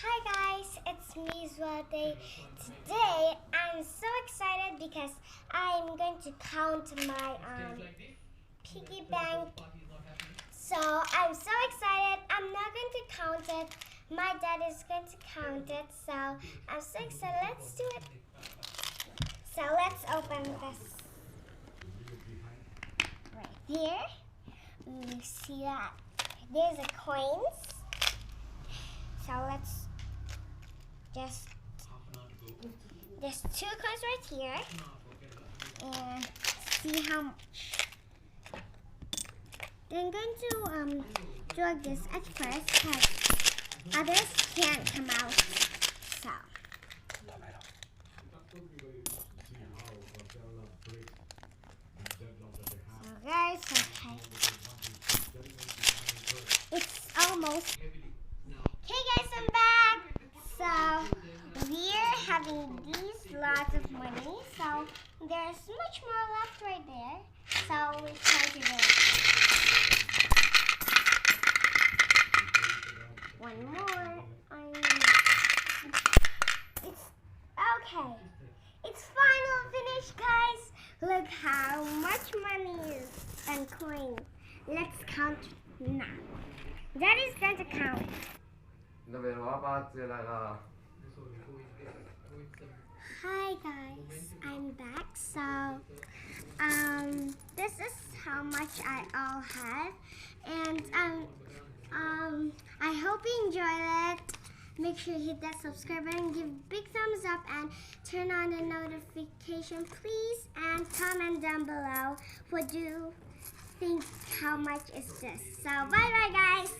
Hi guys, it's me Zwarte. Today I'm so excited because I'm going to count my piggy bank. So I'm so excited. I'm not going to count it. My dad is going to count it. So I'm so excited. Let's do it. So let's open this right here. You see that? There's a coins. So let's just there's 2 coins right here, and see how much. I'm going to drag this at first because others can't come out. So guys, okay, it's almost. Okay guys, I'm back. So we're having these lots of money. So there's much more left right there. So we try to do it. One more. It's okay. It's final finish, guys. Look how much money is and coins. Let's count now. Daddy's going to count. Hi guys, I'm back. So this is how much I all have, and I hope you enjoyed it. Make sure you hit that subscribe button, give big thumbs up, and turn on the notification, please. And comment down below what do you think, how much is this. So bye bye guys.